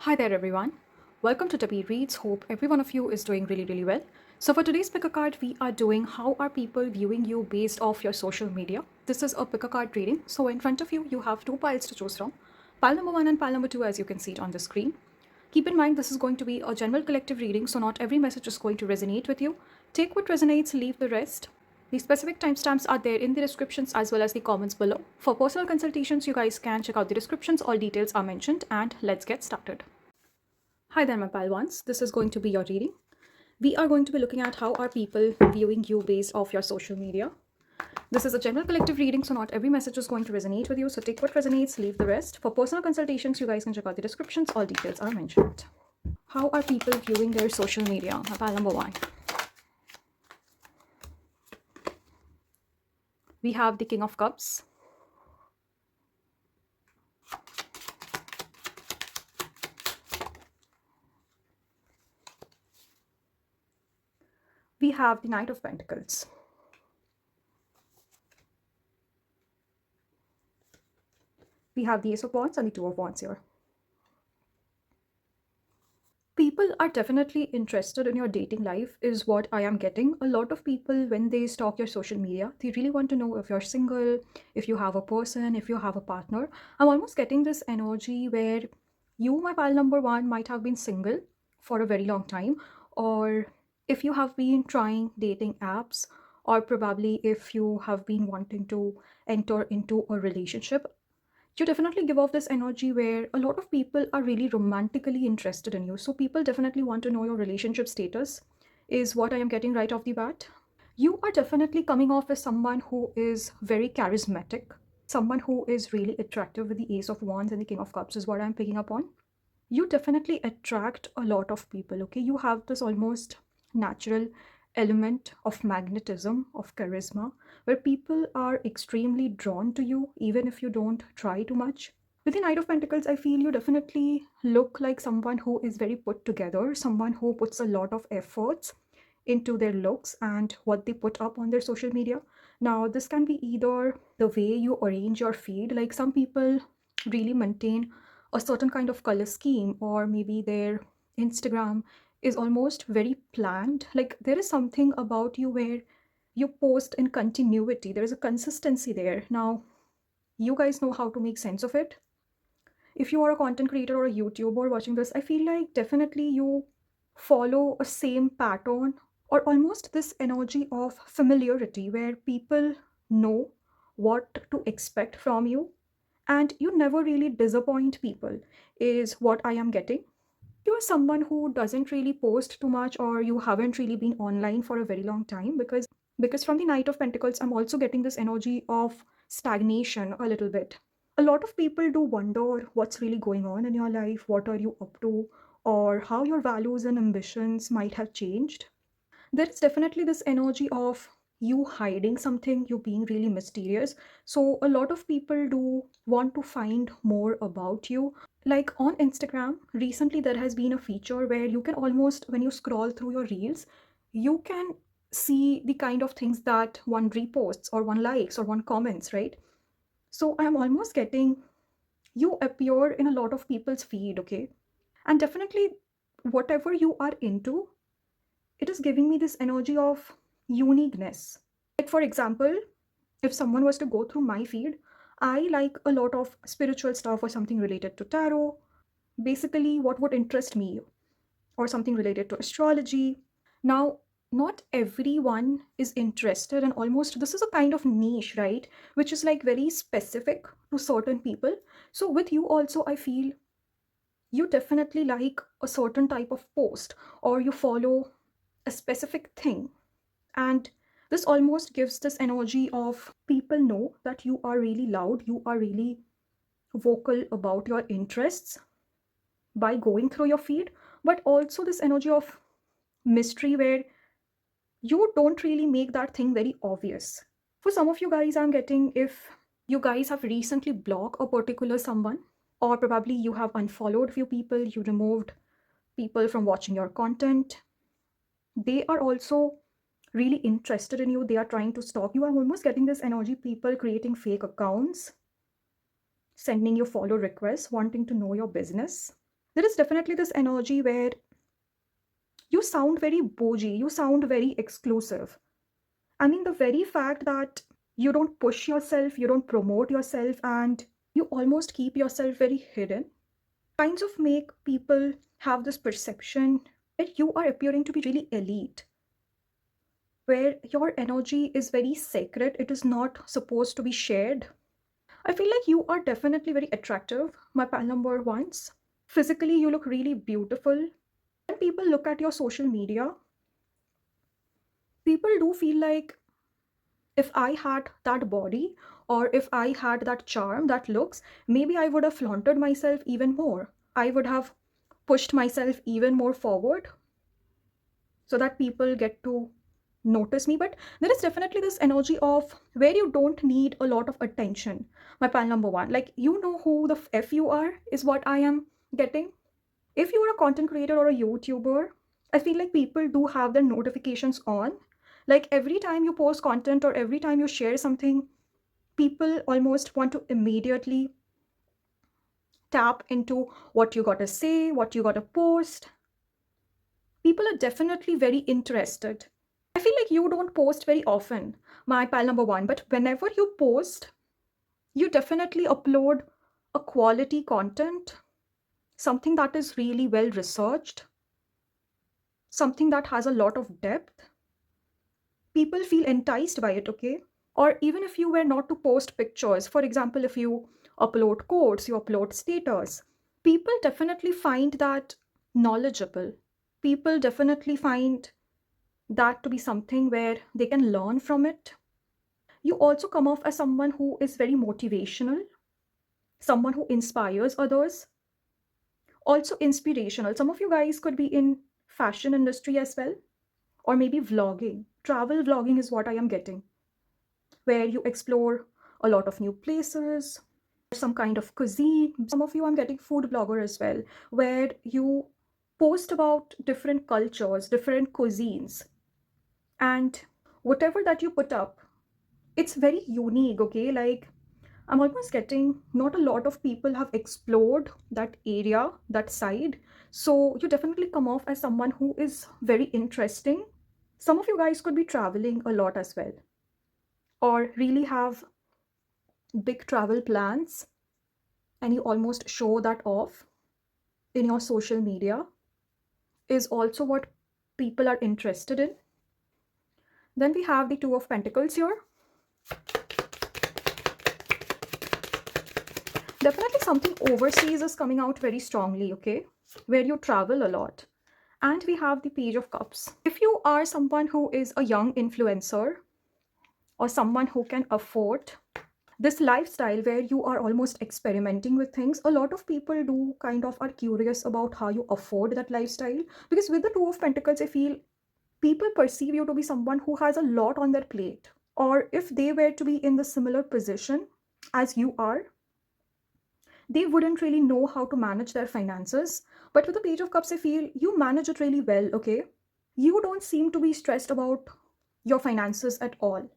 Hi there, everyone. Welcome to Debbie Reads. Hope every one of you is doing really well. So, for today's pick a card, we are doing how are people viewing you based off your social media. This is a pick a card reading. So, in front of you, you have two piles to choose from, pile number one and pile number two, as you can see it on the screen. Keep in mind, this is going to be a general collective reading, so not every message is going to resonate with you. Take what resonates, leave the rest. The specific timestamps are there in the descriptions as well as the comments below. For personal consultations, you guys can check out the descriptions. All details are mentioned, and let's get started. Hi there, my pal ones. This is going to be your reading. We are going to be looking at how are people viewing you based off your social media. This is a general collective reading, so not every message is going to resonate with you. So take what resonates, leave the rest. For personal consultations, you guys can check out the descriptions. All details are mentioned. How are people viewing their social media? My pal number one. We have the King of Cups. We have the Knight of Pentacles. We have the Ace of Wands and the Two of Wands here. People are definitely interested in your dating life is what I am getting. A lot of people, when they stalk your social media, they really want to know if you're single, if you have a person, if you have a partner. I'm almost getting this energy where you, my pal number one, might have been single for a very long time, or if you have been trying dating apps, or probably if you have been wanting to enter into a relationship, you definitely give off this energy where a lot of people are really romantically interested in you. So people definitely want to know your relationship status, is what I am getting right off the bat. You are definitely coming off as someone who is very charismatic, someone who is really attractive with the Ace of Wands and the King of Cups, is what I'm picking up on. You definitely attract a lot of people, okay? You have this almost natural element of magnetism, of charisma, where people are extremely drawn to you, even if you don't try too much. With the Knight of Pentacles, I feel you definitely look like someone who is very put together, someone who puts a lot of efforts into their looks and what they put up on their social media. Now, this can be either the way you arrange your feed, like some people really maintain a certain kind of color scheme, or maybe their Instagram is almost very planned. Like there is something about you where you post in continuity, there is a consistency there. Now, you guys know how to make sense of it. If you are a content creator or a YouTuber watching this, I feel like definitely you follow a same pattern, or almost this energy of familiarity where people know what to expect from you and you never really disappoint people, is what I am getting. You're someone who doesn't really post too much, or you haven't really been online for a very long time, because from the Knight of Pentacles I'm also getting this energy of stagnation a little bit. A lot of people do wonder what's really going on in your life, what are you up to, or how your values and ambitions might have changed. There is definitely this energy of you hiding something, you being really mysterious. So a lot of people do want to find more about you. Like on Instagram, recently there has been a feature where you can almost, when you scroll through your reels, you can see the kind of things that one reposts or one likes or one comments, right? So I'm almost getting you appear in a lot of people's feed, okay? And definitely whatever you are into, it is giving me this energy of uniqueness. Like, for example, if someone was to go through my feed, I like a lot of spiritual stuff or something related to tarot, basically, what would interest me, or something related to astrology. Now, not everyone is interested, and almost this is a kind of niche, right? Which is like very specific to certain people. So, with you also, I feel you definitely like a certain type of post, or you follow a specific thing. And this almost gives this energy of people know that you are really loud, you are really vocal about your interests by going through your feed, but also this energy of mystery where you don't really make that thing very obvious. For some of you guys, I'm getting if you guys have recently blocked a particular someone, or probably you have unfollowed few people, you removed people from watching your content, they are also really interested in you, they are trying to stalk you. I'm almost getting this energy, people creating fake accounts, sending you follow requests, wanting to know your business. There is definitely this energy where you sound very bougie, you sound very exclusive. I mean, the very fact that you don't push yourself, you don't promote yourself, and you almost keep yourself very hidden, kinds of make people have this perception that you are appearing to be really elite, where your energy is very sacred, it is not supposed to be shared. I feel like you are definitely very attractive, my pal number ones. Physically, you look really beautiful. When people look at your social media, people do feel like if I had that body or if I had that charm, that looks, maybe I would have flaunted myself even more. I would have pushed myself even more forward so that people get to notice me. But there is definitely this energy of where you don't need a lot of attention. My pal number one, like, you know who the F you are, is what I am getting. If you are a content creator or a YouTuber, I feel like people do have their notifications on. Like every time you post content or every time you share something, people almost want to immediately tap into what you gotta say, what you gotta post. People are definitely very interested. I feel like you don't post very often, my pal number one, but whenever you post, you definitely upload a quality content, something that is really well researched, something that has a lot of depth. People feel enticed by it, okay? Or even if you were not to post pictures, for example, if you upload quotes, you upload status, people definitely find that knowledgeable. People definitely find that to be something where they can learn from it. You also come off as someone who is very motivational, someone who inspires others, also inspirational. Some of you guys could be in fashion industry as well, or maybe vlogging. Travel vlogging is what I am getting, where you explore a lot of new places, some kind of cuisine. Some of you, I'm getting food blogger as well, where you post about different cultures, different cuisines, and whatever that you put up, it's very unique, okay? Like, I'm almost getting not a lot of people have explored that area, that side. So you definitely come off as someone who is very interesting. Some of you guys could be traveling a lot as well, or really have big travel plans, and you almost show that off in your social media, is also what people are interested in. Then we have the Two of Pentacles here. Definitely something overseas is coming out very strongly, okay? Where you travel a lot. And we have the Page of Cups. If you are someone who is a young influencer or someone who can afford this lifestyle where you are almost experimenting with things, a lot of people do kind of are curious about how you afford that lifestyle. Because with the Two of Pentacles, I feel people perceive you to be someone who has a lot on their plate. Or if they were to be in the similar position as you are, they wouldn't really know how to manage their finances. But with the Page of Cups, I feel you manage it really well, okay? You don't seem to be stressed about your finances at all.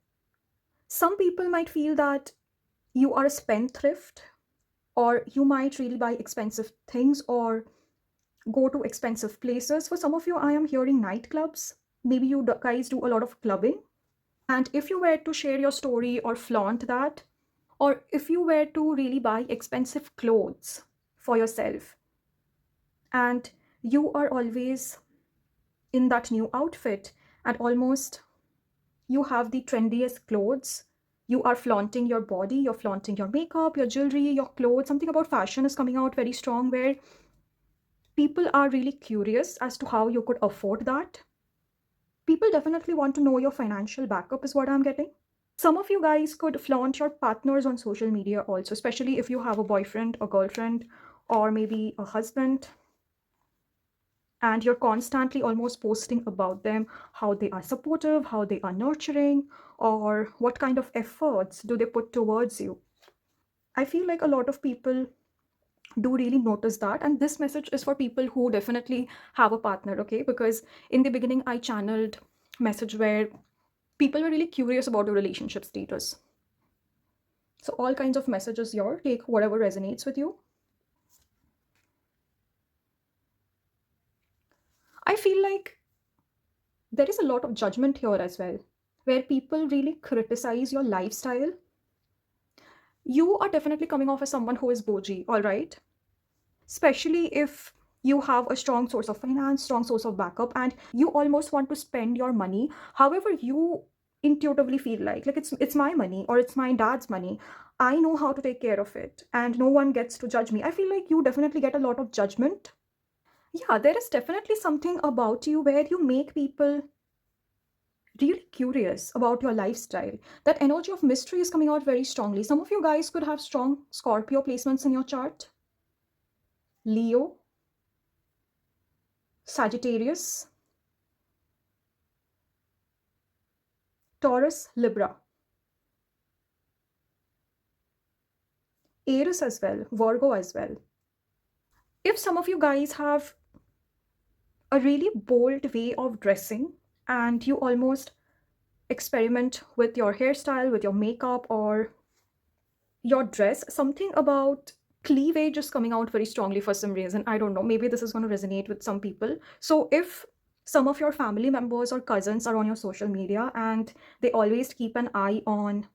Some people might feel that you are a spendthrift, or you might really buy expensive things or go to expensive places. For some of you, I am hearing nightclubs. Maybe you guys do a lot of clubbing. And if you were to share your story or flaunt that, or if you were to really buy expensive clothes for yourself, and you are always in that new outfit, and almost you have the trendiest clothes, you are flaunting your body, you're flaunting your makeup, your jewelry, your clothes, something about fashion is coming out very strong, where people are really curious as to how you could afford that. People definitely want to know your financial backup is what I'm getting. Some of you guys could flaunt your partners on social media also, especially if you have a boyfriend, a girlfriend, or maybe a husband, and you're constantly almost posting about them, how they are supportive, how they are nurturing, or what kind of efforts do they put towards you. I feel like a lot of people do really notice that, and this message is for people who definitely have a partner, okay? Because in the beginning I channeled message where people were really curious about the relationship status. So all kinds of messages here, take whatever resonates with you. feel like there is a lot of judgment here as well, where people really criticize your lifestyle. You are definitely coming off as someone who is bougie, all right? Especially if you have a strong source of finance, strong source of backup, and you almost want to spend your money however you intuitively feel like it's my money or it's my dad's money. I know how to take care of it and no one gets to judge me. I feel like you definitely get a lot of judgment. Yeah, there is definitely something about you where you make people really curious about your lifestyle. That energy of mystery is coming out very strongly. Some of you guys could have strong Scorpio placements in your chart, Leo, Sagittarius, Taurus, Libra, Aries as well, Virgo as well. If some of you guys have a really bold way of dressing and you almost experiment with your hairstyle, with your makeup, or your dress, something about cleavage is coming out very strongly for some reason. I don't know. Maybe this is going to resonate with some people. So if some of your family members or cousins are on your social media and they always keep an eye on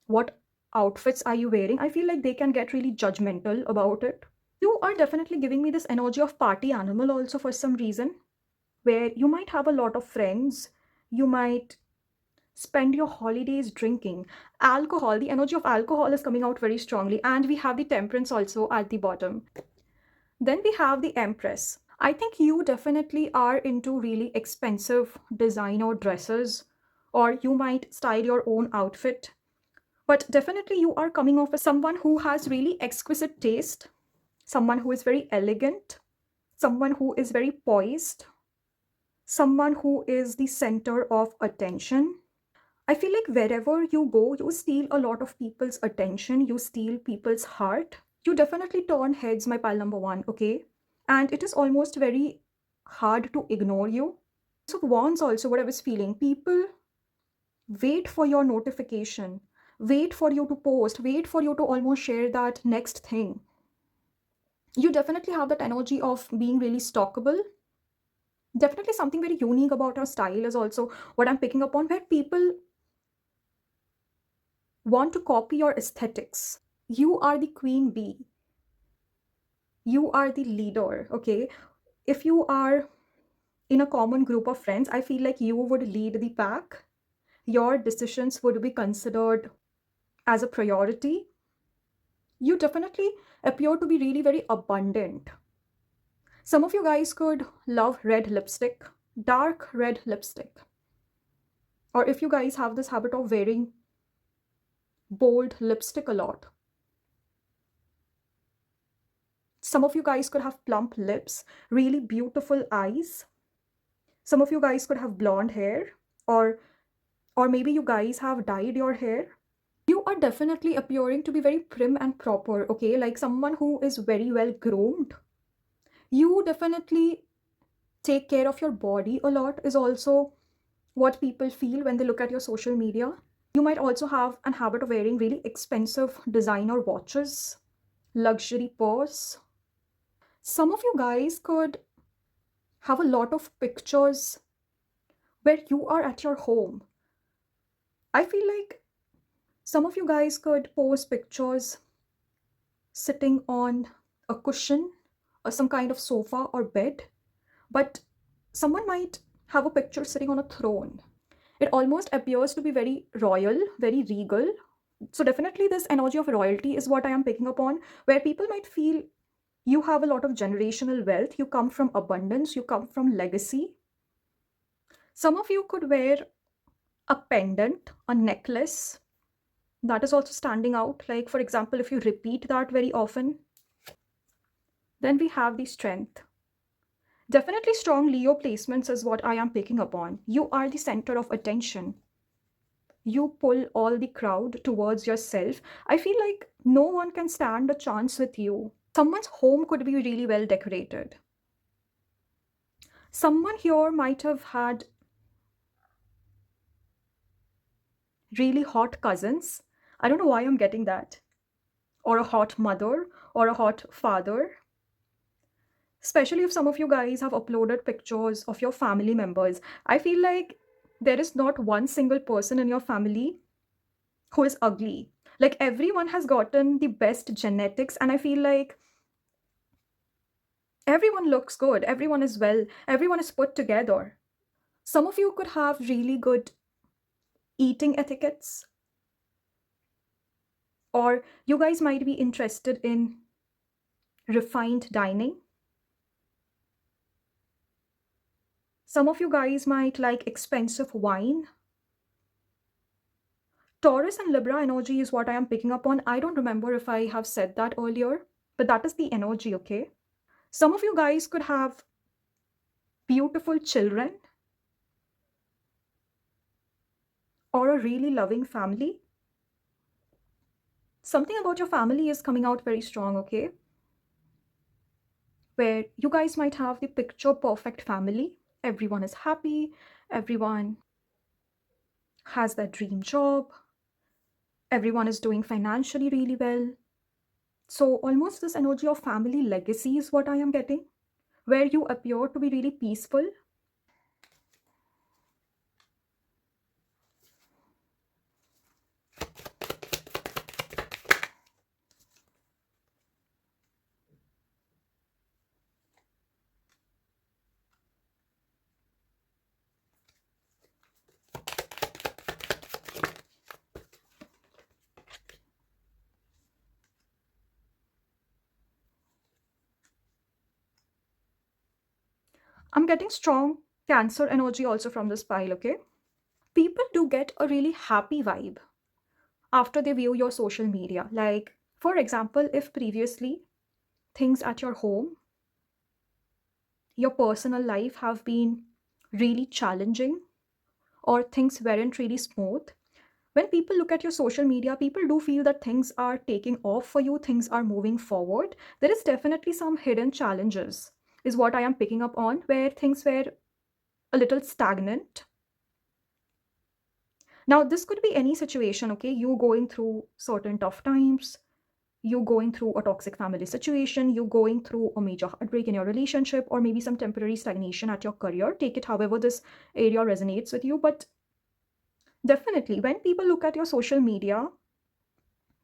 what outfits are you wearing, I feel like they can get really judgmental about it. You are definitely giving me this energy of party animal also for some reason, where you might have a lot of friends, you might spend your holidays drinking. Alcohol, the energy of alcohol is coming out very strongly, and we have the temperance also at the bottom. Then we have the empress. I think you definitely are into really expensive designer dresses, or you might style your own outfit. But definitely you are coming off as someone who has really exquisite taste, someone who is very elegant, someone who is very poised, someone who is the center of attention. I feel like wherever you go, you steal a lot of people's attention, you steal people's heart. You definitely turn heads, my pal number one, okay? And it is almost very hard to ignore you. So, wands also, what I was feeling, people wait for your notification, wait for you to post, wait for you to almost share that next thing. You definitely have that energy of being really stalkable. Definitely something very unique about your style is also what I'm picking up on, where people want to copy your aesthetics. You are the queen bee. You are the leader, okay? If you are in a common group of friends, I feel like you would lead the pack. Your decisions would be considered as a priority. You definitely appear to be really very abundant. Some of you guys could love red lipstick, dark red lipstick. Or if you guys have this habit of wearing bold lipstick a lot. Some of you guys could have plump lips, really beautiful eyes. Some of you guys could have blonde hair, or maybe you guys have dyed your hair. You are definitely appearing to be very prim and proper, okay? Like someone who is very well groomed. You definitely take care of your body a lot is also what people feel when they look at your social media. You might also have an habit of wearing really expensive designer watches, luxury purse. Some of you guys could have a lot of pictures where you are at your home. I feel like some of you guys could post pictures sitting on a cushion or some kind of sofa or bed, but someone might have a picture sitting on a throne. It almost appears to be very royal, very regal. So definitely this energy of royalty is what I am picking up on, where people might feel you have a lot of generational wealth, you come from abundance, you come from legacy. Some of you could wear a pendant, a necklace that is also standing out. Like, for example, if you repeat that very often, then we have the strength. Definitely strong Leo placements is what I am picking up on. You are the center of attention. You pull all the crowd towards yourself. I feel like no one can stand a chance with you. Someone's home could be really well decorated. Someone here might have had really hot cousins. I don't know why I'm getting that. Or a hot mother or a hot father. Especially if some of you guys have uploaded pictures of your family members. I feel like there is not one single person in your family who is ugly. Like everyone has gotten the best genetics, and I feel like everyone looks good, everyone is well, everyone is put together. Some of you could have really good eating etiquettes, or you guys might be interested in refined dining. Some of you guys might like expensive wine. Taurus and Libra energy is what I am picking up on. I don't remember if I have said that earlier, but that is the energy, okay? Some of you guys could have beautiful children or a really loving family. Something about your family is coming out very strong, okay? Where you guys might have the picture perfect family. Everyone is happy, everyone has their dream job, everyone is doing financially really well. So, almost this energy of family legacy is what I am getting, where you appear to be really peaceful. I'm getting strong Cancer energy also from this pile, okay? People do get a really happy vibe after they view your social media. Like, for example, if previously things at your home, your personal life have been really challenging, or things weren't really smooth, when people look at your social media, people do feel that things are taking off for you, things are moving forward. There is definitely some hidden challenges, is what I am picking up on, where things were a little stagnant. Now, this could be any situation, okay? You going through certain tough times, you going through a toxic family situation, you going through a major heartbreak in your relationship, or maybe some temporary stagnation at your career. Take it however this area resonates with you. But definitely, when people look at your social media,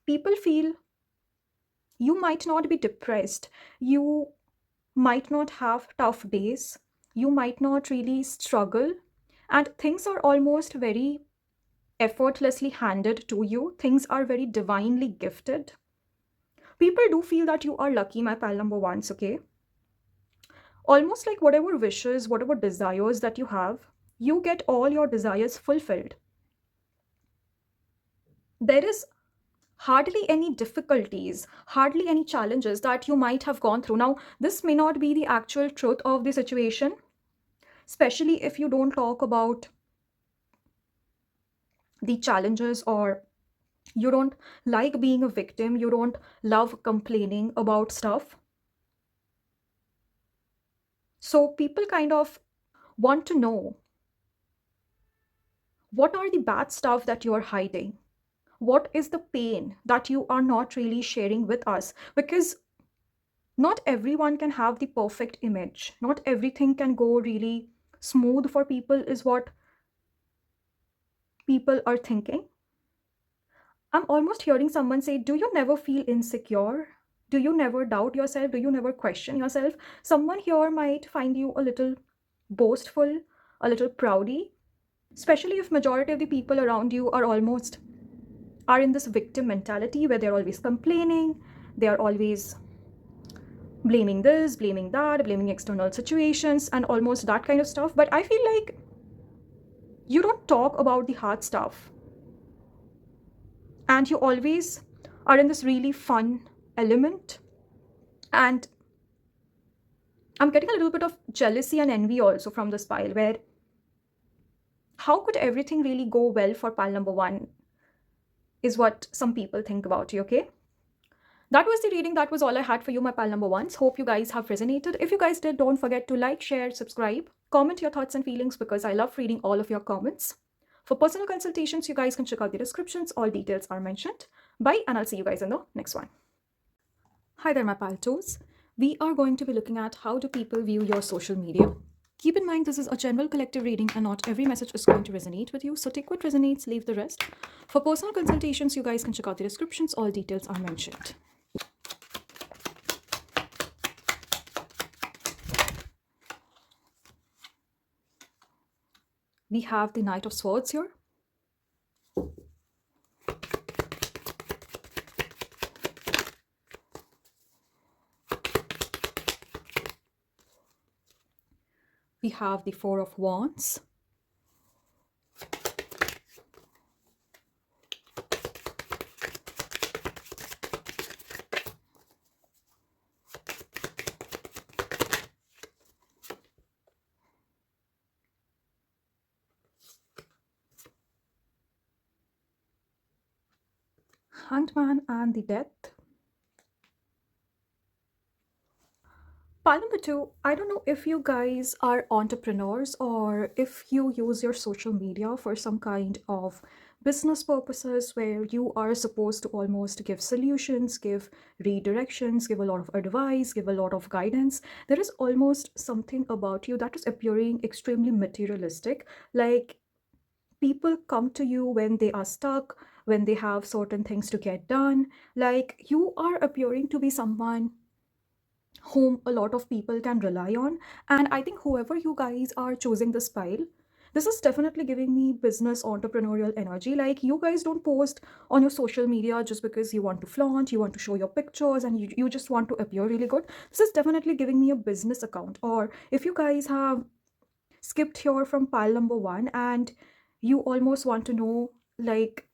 people feel you might not be depressed, you might not have tough days, you might not really struggle, and things are almost very effortlessly handed to you. Things are very divinely gifted. People do feel that you are lucky, my pal number ones, okay? Almost like whatever wishes, whatever desires that you have, you get all your desires fulfilled. There is hardly any difficulties, hardly any challenges that you might have gone through. Now, this may not be the actual truth of the situation, especially if you don't talk about the challenges, or you don't like being a victim, you don't love complaining about stuff. So people kind of want to know, what are the bad stuff that you're hiding? What is the pain that you are not really sharing with us? Because not everyone can have the perfect image. Not everything can go really smooth for people, is what people are thinking. I'm almost hearing someone say, do you never feel insecure? Do you never doubt yourself? Do you never question yourself? Someone here might find you a little boastful, a little proudy, especially if majority of the people around you are in this victim mentality where they're always complaining, they are always blaming this, blaming that, blaming external situations, and almost that kind of stuff. But I feel like you don't talk about the hard stuff, and you always are in this really fun element. And I'm getting a little bit of jealousy and envy also from this pile, where how could everything really go well for pile number one, is what some people think about you, okay? That was the reading. That was all I had for you, my pal number ones. Hope you guys have resonated. If you guys did, don't forget to like, share, subscribe, comment your thoughts and feelings, because I love reading all of your comments. For personal consultations, you guys can check out the descriptions. All details are mentioned. Bye, and I'll see you guys in the next one. Hi there, my pal toes. We are going to be looking at how do people view your social media. Keep in mind, this is a general collective reading and not every message is going to resonate with you. So take what resonates, leave the rest. For personal consultations, you guys can check out the descriptions. All details are mentioned. We have the Knight of Swords here. We have the Four of Wands. Hanged Man and the Death. Pile number two, I don't know if you guys are entrepreneurs or if you use your social media for some kind of business purposes where you are supposed to almost give solutions, give redirections, give a lot of advice, give a lot of guidance. There is almost something about you that is appearing extremely materialistic. Like people come to you when they are stuck, when they have certain things to get done. Like you are appearing to be someone whom a lot of people can rely on. And I think whoever you guys are choosing this pile, this is definitely giving me business entrepreneurial energy. Like you guys don't post on your social media just because you want to flaunt, you want to show your pictures, and you just want to appear really good. This is definitely giving me a business account. Or if you guys have skipped here from pile number one and you almost want to know like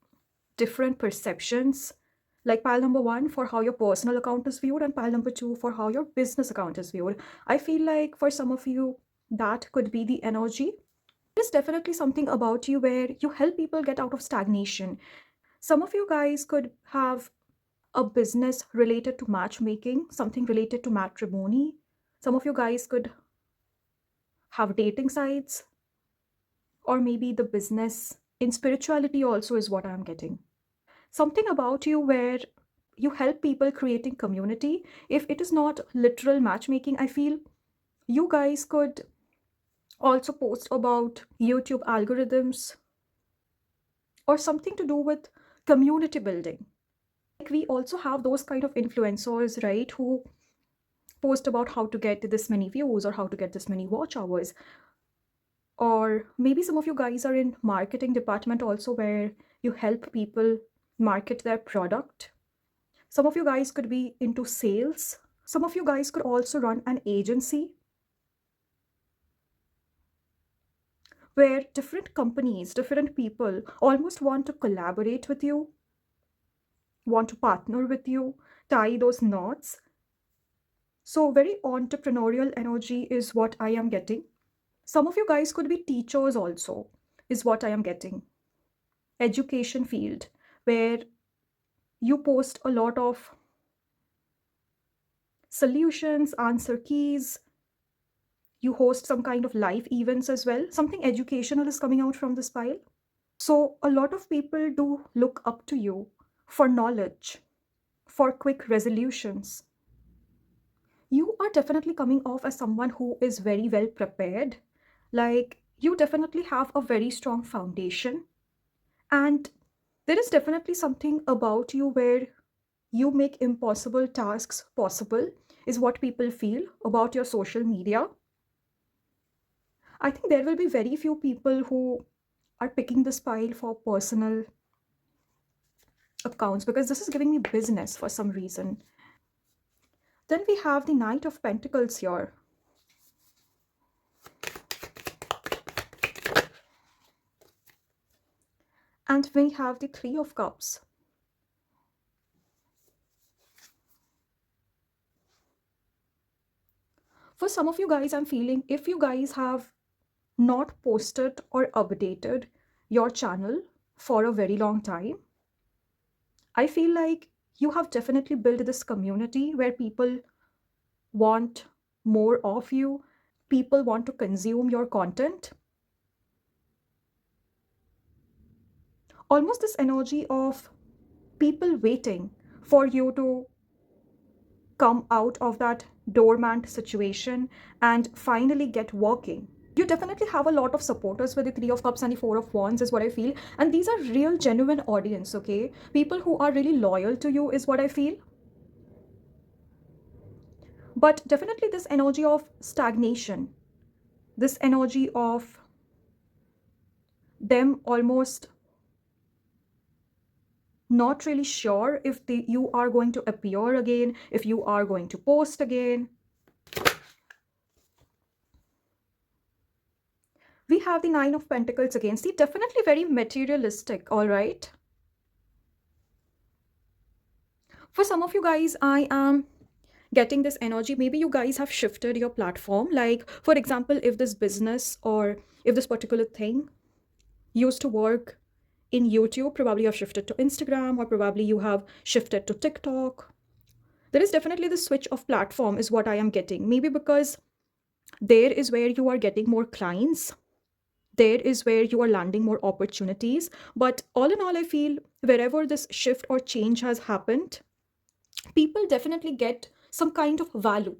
different perceptions, like pile number one for how your personal account is viewed and pile number two for how your business account is viewed. I feel like for some of you that could be the energy. There's definitely something about you where you help people get out of stagnation. Some of you guys could have a business related to matchmaking, something related to matrimony. Some of you guys could have dating sites, or maybe the business in spirituality also is what I'm getting. Something about you where you help people creating community. If it is not literal matchmaking, I feel you guys could also post about YouTube algorithms or something to do with community building. Like we also have those kind of influencers, right, who post about how to get this many views or how to get this many watch hours. Or maybe some of you guys are in marketing department also where you help people market their product. Some of you guys could be into sales. Some of you guys could also run an agency where different companies, different people almost want to collaborate with you, want to partner with you, tie those knots. So, very entrepreneurial energy is what I am getting. Some of you guys could be teachers also, is what I am getting. Education field, where you post a lot of solutions, answer keys. You host some kind of live events as well. Something educational is coming out from this pile. So, a lot of people do look up to you for knowledge, for quick resolutions. You are definitely coming off as someone who is very well prepared. Like, you definitely have a very strong foundation. And there is definitely something about you where you make impossible tasks possible, is what people feel about your social media. I think there will be very few people who are picking this pile for personal accounts because this is giving me business for some reason. Then we have the Knight of Pentacles here. And we have the Three of Cups. For some of you guys, I'm feeling if you guys have not posted or updated your channel for a very long time, I feel like you have definitely built this community where people want more of you, people want to consume your content. Almost this energy of people waiting for you to come out of that dormant situation and finally get working. You definitely have a lot of supporters with the Three of Cups and the Four of Wands is what I feel. And these are real, genuine audience, okay? People who are really loyal to you is what I feel. But definitely this energy of stagnation, this energy of them almost not really sure if you are going to appear again, if you are going to post again. We have the Nine of Pentacles again. See, definitely very materialistic, all right? For some of you guys, I am getting this energy. Maybe you guys have shifted your platform. Like, for example, if this business or if this particular thing used to work in YouTube, probably you have shifted to Instagram, or probably you have shifted to TikTok. There is definitely the switch of platform is what I am getting. Maybe because there is where you are getting more clients. There is where you are landing more opportunities. But all in all, I feel wherever this shift or change has happened, people definitely get some kind of value.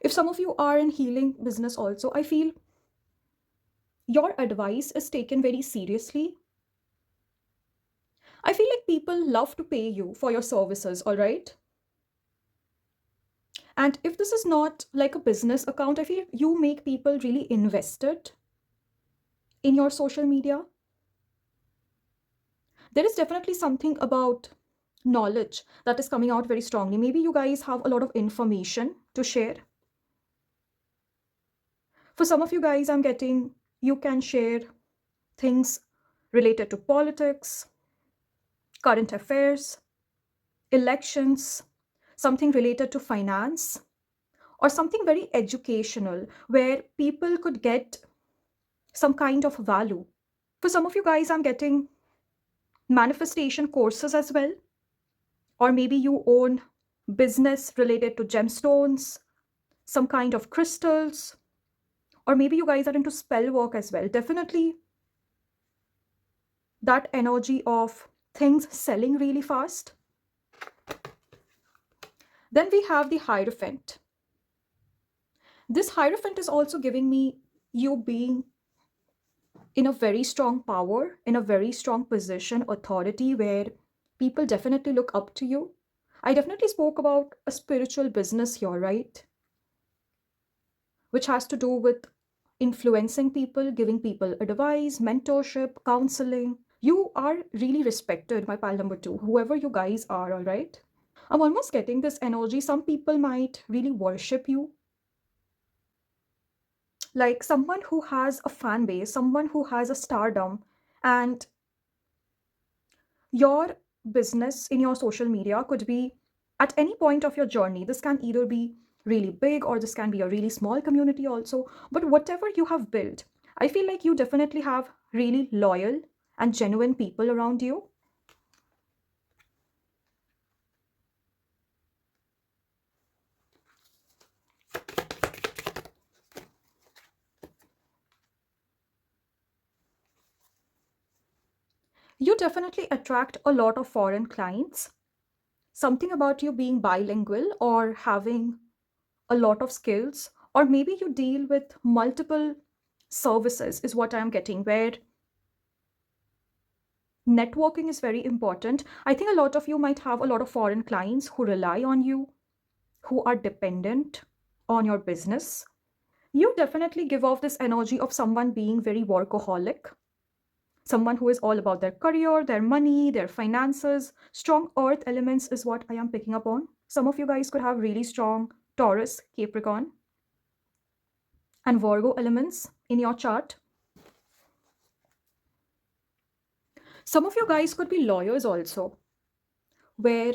If some of you are in healing business also, I feel your advice is taken very seriously. I feel like people love to pay you for your services, all right? And if this is not like a business account, I feel you make people really invested in your social media. There is definitely something about knowledge that is coming out very strongly. Maybe you guys have a lot of information to share. For some of you guys, I'm getting you can share things related to politics, current affairs, elections, something related to finance, or something very educational where people could get some kind of value. For some of you guys, I'm getting manifestation courses as well. Or maybe you own business related to gemstones, some kind of crystals, or maybe you guys are into spell work as well. Definitely that energy of things selling really fast. Then we have the Hierophant. This Hierophant is also giving me you being in a very strong power, in a very strong position, authority, where people definitely look up to you. I definitely spoke about a spiritual business here, right? Which has to do with influencing people, giving people advice, mentorship, counseling. You are really respected, my pal number two, whoever you guys are, all right? I'm almost getting this energy. Some people might really worship you. Like someone who has a fan base, someone who has a stardom, and your business in your social media could be at any point of your journey. This can either be really big or this can be a really small community also. But whatever you have built, I feel like you definitely have really loyal and genuine people around you. You definitely attract a lot of foreign clients. Something about you being bilingual or having a lot of skills, or maybe you deal with multiple services, is what I'm getting, where networking is very important. I think a lot of you might have a lot of foreign clients who rely on you, who are dependent on your business. You definitely give off this energy of someone being very workaholic, someone who is all about their career, their money, their finances. Strong earth elements is what I am picking up on. Some of you guys could have really strong Taurus, Capricorn, and Virgo elements in your chart. Some of you guys could be lawyers also, where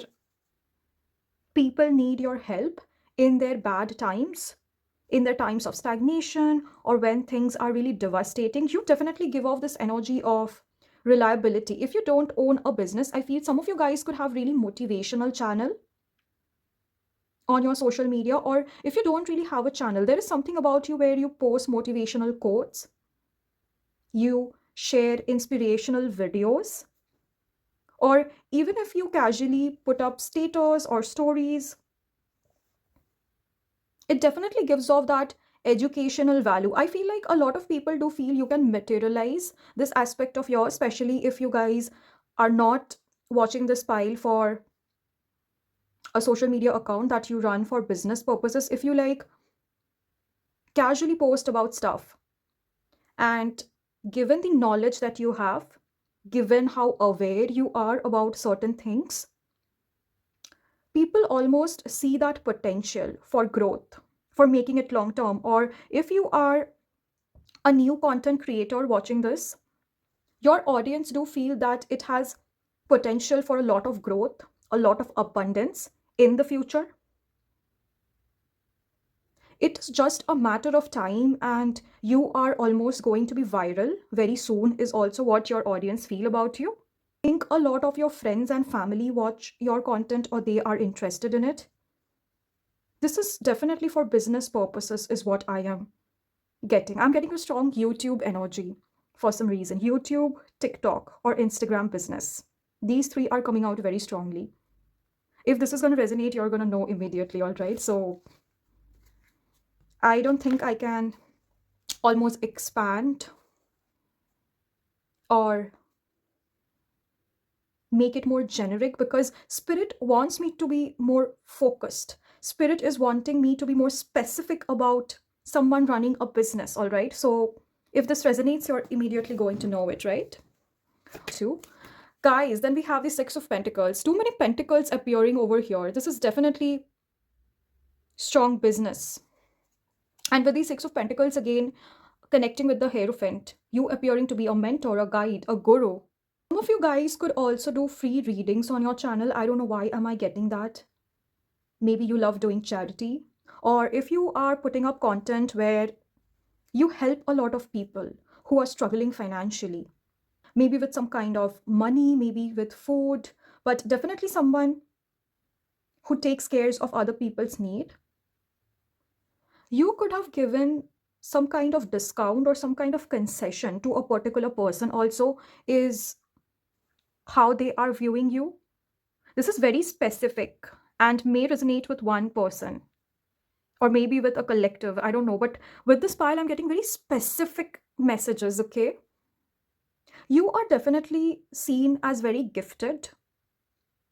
people need your help in their bad times, in their times of stagnation, or when things are really devastating. You definitely give off this energy of reliability. If you don't own a business, I feel some of you guys could have really motivational channel on your social media. Or if you don't really have a channel, there is something about you where you post motivational quotes, you share inspirational videos, or even if you casually put up status or stories, It definitely gives off that educational value. I feel like a lot of people do feel you can materialize this aspect of yours, especially if you guys are not watching this pile for a social media account that you run for business purposes. If you like casually post about stuff, and given the knowledge that you have, given how aware you are about certain things, people almost see that potential for growth, for making it long term. Or if you are a new content creator watching this, your audience do feel that it has potential for a lot of growth, a lot of abundance in the future. It's just a matter of time, and you are almost going to be viral very soon, is also what your audience feel about you. I think a lot of your friends and family watch your content, or they are interested in it. This is definitely for business purposes, is what I am getting. I'm getting a strong YouTube energy for some reason. YouTube, TikTok, or Instagram business. These three are coming out very strongly. If this is going to resonate, you're going to know immediately, all right? So I don't think I can almost expand or make it more generic, because Spirit wants me to be more focused. Spirit is wanting me to be more specific about someone running a business, all right? So if this resonates, you're immediately going to know it, right? Two. Guys, then we have the Six of Pentacles. Too many pentacles appearing over here. This is definitely strong business. And with the Six of Pentacles, again, connecting with the Hierophant, you appearing to be a mentor, a guide, a guru. Some of you guys could also do free readings on your channel. I don't know why am I getting that. Maybe you love doing charity. Or if you are putting up content where you help a lot of people who are struggling financially, maybe with some kind of money, maybe with food, but definitely someone who takes care of other people's need, you could have given some kind of discount or some kind of concession to a particular person also, is how they are viewing you. This is very specific and may resonate with one person or maybe with a collective. I don't know. But with this pile, I'm getting very specific messages, okay? You are definitely seen as very gifted,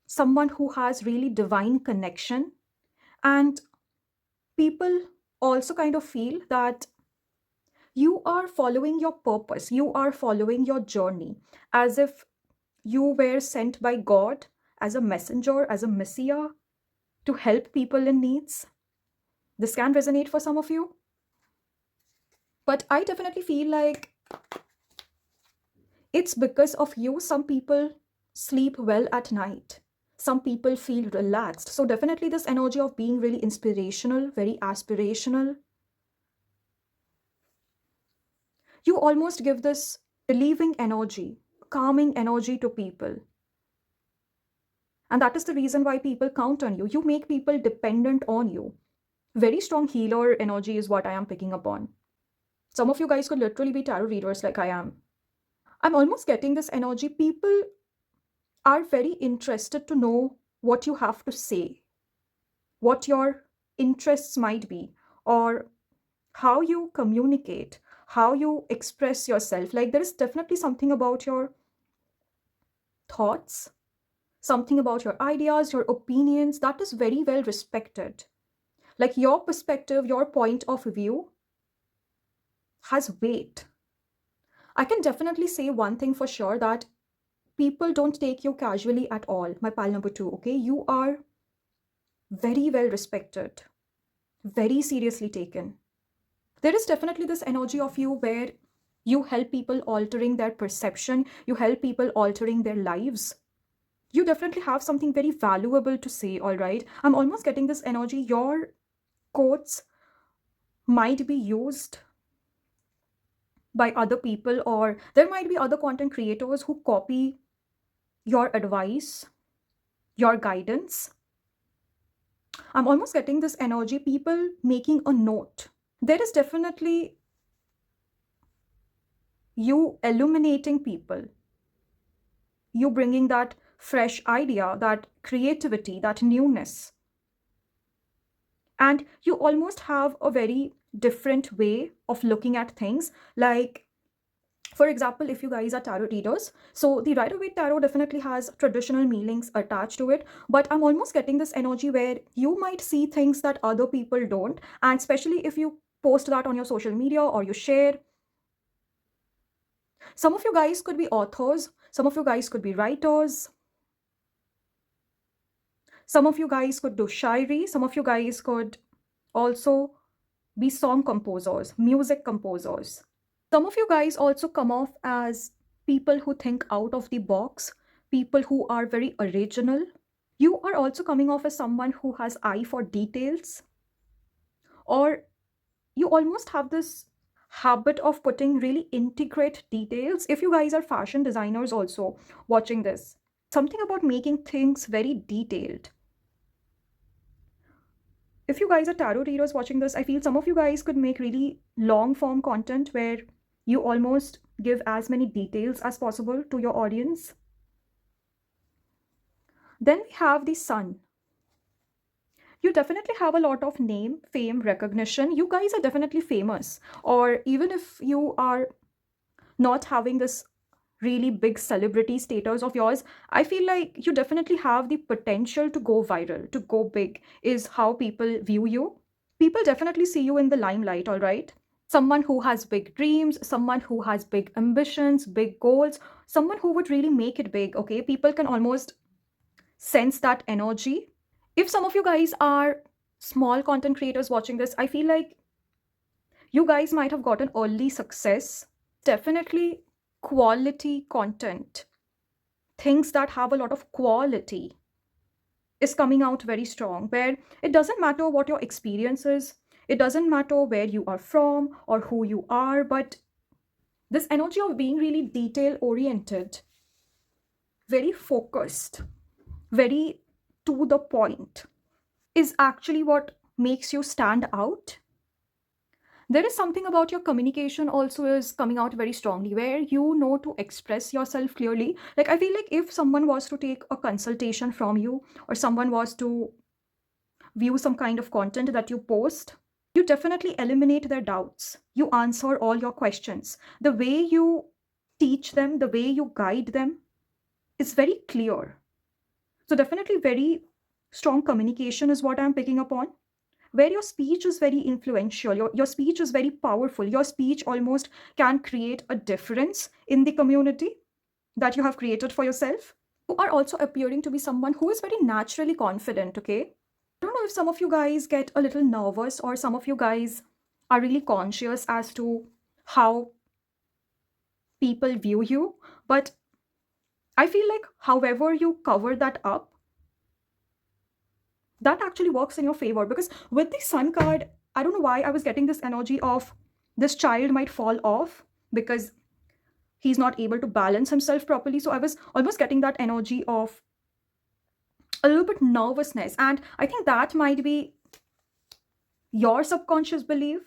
someone who has really divine connection. And people also kind of feel that you are following your purpose, you are following your journey, as if you were sent by God as a messenger, as a messiah, to help people in needs. This can resonate for some of you. But I definitely feel like it's because of you. Some people sleep well at night. Some people feel relaxed. So definitely this energy of being really inspirational, very aspirational. You almost give this relieving energy, calming energy to people. And that is the reason why people count on you. You make people dependent on you. Very strong healer energy is what I am picking up on. Some of you guys could literally be tarot readers like I am. I'm almost getting this energy. People are very interested to know what you have to say, what your interests might be, or how you communicate, how you express yourself. Like there is definitely something about your thoughts, something about your ideas, your opinions that is very well respected. Like your perspective, your point of view has weight. I can definitely say one thing for sure, that people don't take you casually at all. My pal number two, okay? You are very well respected, very seriously taken. There is definitely this energy of you where you help people altering their perception, you help people altering their lives. You definitely have something very valuable to say, all right? I'm almost getting this energy. Your quotes might be used by other people, or there might be other content creators who copy your advice, your guidance. I'm almost getting this energy, people making a note. There is definitely you illuminating people, you bringing that fresh idea, that creativity, that newness. And you almost have a very different way of looking at things. Like, for example, if you guys are tarot readers, so the Rider Waite tarot definitely has traditional meanings attached to it, but I'm almost getting this energy where you might see things that other people don't, and especially if you post that on your social media or you share. Some of you guys could be authors, some of you guys could be writers, some of you guys could do shairi, some of you guys could also be song composers, music composers. Some of you guys also come off as people who think out of the box, people who are very original. You are also coming off as someone who has eye for details, or you almost have this habit of putting really intricate details. If you guys are fashion designers also watching this, something about making things very detailed. If you guys are tarot readers watching this, I feel some of you guys could make really long form content where you almost give as many details as possible to your audience. Then we have the Sun. You definitely have a lot of name, fame, recognition. You guys are definitely famous. Or even if you are not having this really big celebrity status of yours, I feel like you definitely have the potential to go viral, to go big, is how people view you. People definitely see you in the limelight, all right? Someone who has big dreams, someone who has big ambitions, big goals, someone who would really make it big, okay? People can almost sense that energy. If some of you guys are small content creators watching this, I feel like you guys might have gotten early success. Definitely quality content, things that have a lot of quality, is coming out very strong, where it doesn't matter what your experience is, it doesn't matter where you are from or who you are, but this energy of being really detail oriented, very focused, very to the point, is actually what makes you stand out. There is something about your communication also is coming out very strongly, where you know to express yourself clearly. Like, I feel like if someone was to take a consultation from you, or someone was to view some kind of content that you post, you definitely eliminate their doubts. You answer all your questions. The way you teach them, the way you guide them is very clear. So definitely very strong communication is what I'm picking up on, where your speech is very influential, your speech is very powerful, your speech almost can create a difference in the community that you have created for yourself. You are also appearing to be someone who is very naturally confident, okay? I don't know if some of you guys get a little nervous, or some of you guys are really conscious as to how people view you, but I feel like however you cover that up, that actually works in your favor. Because with the Sun card, I don't know why I was getting this energy of this child might fall off because he's not able to balance himself properly. So I was almost getting that energy of a little bit nervousness, and I think that might be your subconscious belief.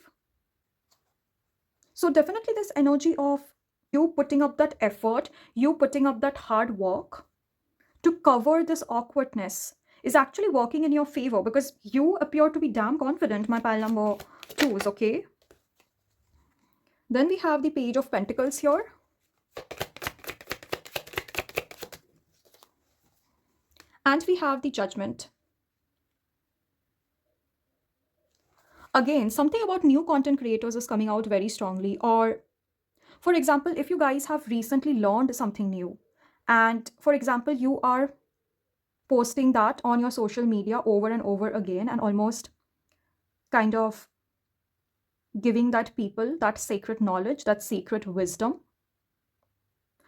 So definitely this energy of you putting up that effort, you putting up that hard work to cover this awkwardness is actually working in your favor, because you appear to be damn confident, my pile number 2s, okay? Then we have the Page of Pentacles here. And we have the Judgment. Again, something about new content creators is coming out very strongly. Or, for example, if you guys have recently learned something new, and for example, you are posting that on your social media over and over again, and almost kind of giving that people that sacred knowledge, that secret wisdom.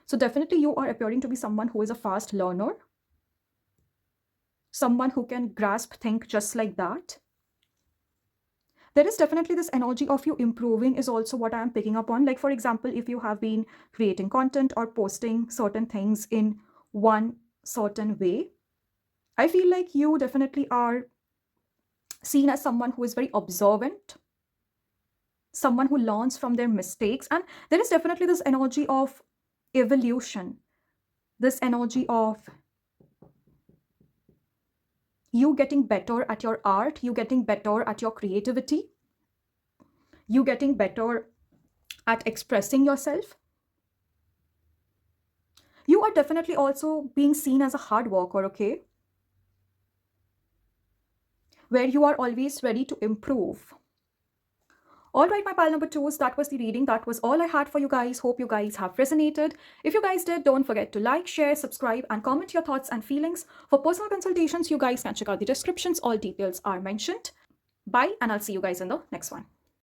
So definitely you are appearing to be someone who is a fast learner, someone who can grasp things just like that. There is definitely this energy of you improving is also what I'm picking up on. Like, for example, if you have been creating content or posting certain things in one certain way, I feel like you definitely are seen as someone who is very observant, someone who learns from their mistakes. And there is definitely this energy of evolution, this energy of you getting better at your art, you getting better at your creativity, you getting better at expressing yourself. You are definitely also being seen as a hard worker, okay? Where you are always ready to improve. All right, my pile number twos, that was the reading. That was all I had for you guys. Hope you guys have resonated. If you guys did, don't forget to like, share, subscribe, and comment your thoughts and feelings. For personal consultations, you guys can check out the descriptions. All details are mentioned. Bye, and I'll see you guys in the next one.